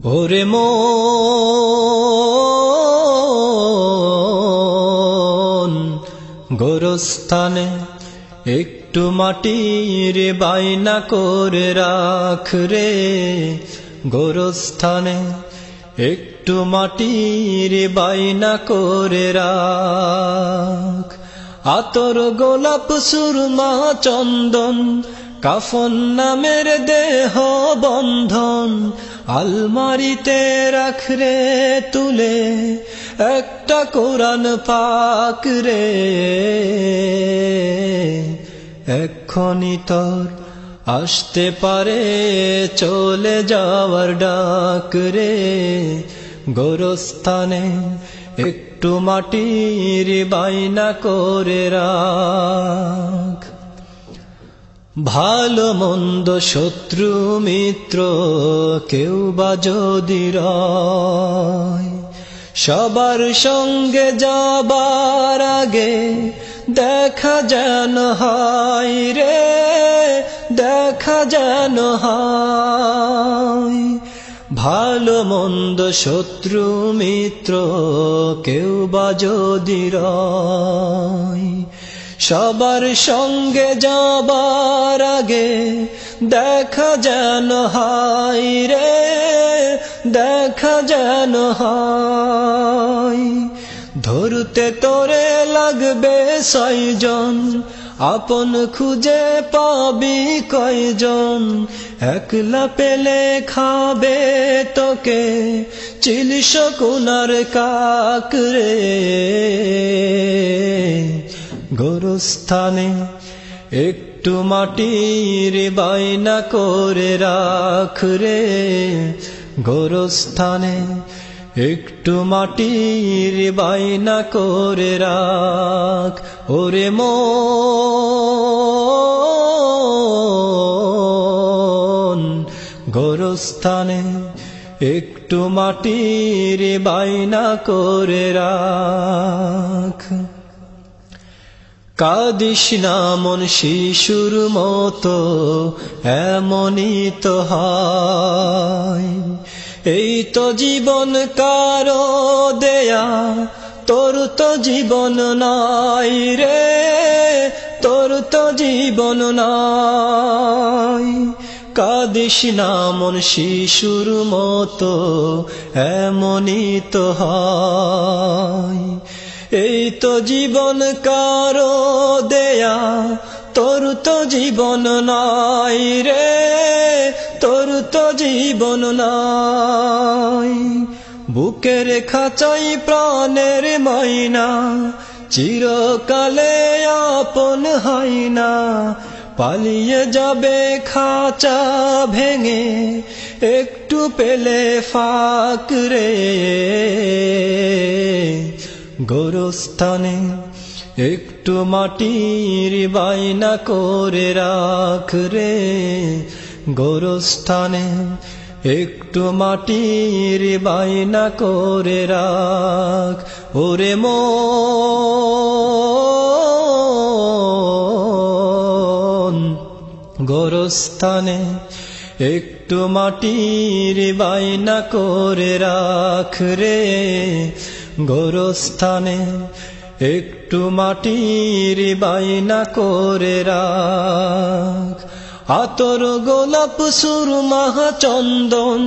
ওরে মন গোরস্থানে একটু মাটির বাইনা করে রাখ রে, গোরস্থানে একটু মাটির বাইনা করে রাখ। আতর গোলাপ সুরমা চন্দন কাফন নামের দেহ বন্ধন আলমারিতে রাখ রে তুলে একটা কোরআন পাক রে। এক্ষুনি তোর আসতে পারে চলে যাওয়ার ডাক রে, গোরস্থানে একটু মাটির বাইনা করে রাখ। ভালো মন্দ শত্রু মিত্র কেউ বা যদি রয়, সবার সঙ্গে যাবার আগে দেখা যেন হয় রে, দেখা যেন হয়। ভালো মন্দ শত্রু মিত্র কেউ বা যদি রয়, সবার সঙ্গে যাবার আগে দেখা যেন হয় রে, দেখা যেন হয়। ধরতে তোরে লাগবে 6 জন, আপন খুঁজে পাবি কয়জন? একলা পেলে খাবে তোকে চিলিশ কোনার কাক রে। গোরস্থানে একটু মাটির বাইনা করে রাখ রে, গোরস্থানে একটু মাটির বাইনা করে রাখ। ওরে মন গোরস্থানে একটু মাটির বাইনা করে রাখ। কাঁদিস না মন শিশুর মতো, এমনই তো হয়। এই তো জীবন কারো দেয়া, তোর তো জীবন নাই রে, তোর তো জীবন নাই। কাঁদিস না মন শিশুর মতো, এমনই তো হয়। এই তো জীবন কারো দেয়া, তোর তো জীবন নাই রে, তোর তো জীবন নাই। বুকের খাঁচাই প্রাণের মাইনা চিরকালে আপন হয় না, পালিয়ে যাবে খাঁচা ভেঙে একটু পেলে ফাঁক রে। গোরস্থানে একটু মাটির বাইনা করে রাখ রে, গোরস্থানে একটু মাটির বাইনা করে রাখ। ওরে মন গোরস্থানে একটু মাটির বাইনা করে রাখ রে, গোরস্থানে একটু মাটির বাইনা করে রাখ। আতর গোলাপ সুরমা চন্দন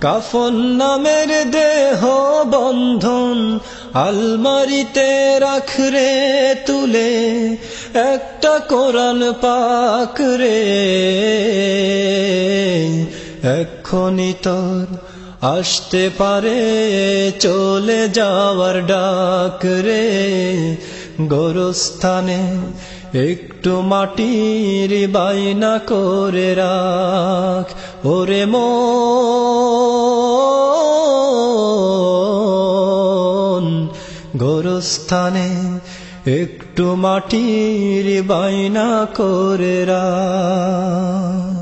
কাফন নামের দেহ বন্ধন আলমারিতে রাখ রে তুলে একটা কোরআন পাক রে। এক্ষুনি তোর আসতে পারে চলে যাওয়ার ডাক রে, গোরস্থানে একটু মাটির বাইনা করে রাখ। ওরে মন গোরস্থানে একটু মাটির বাইনা করে রাখ।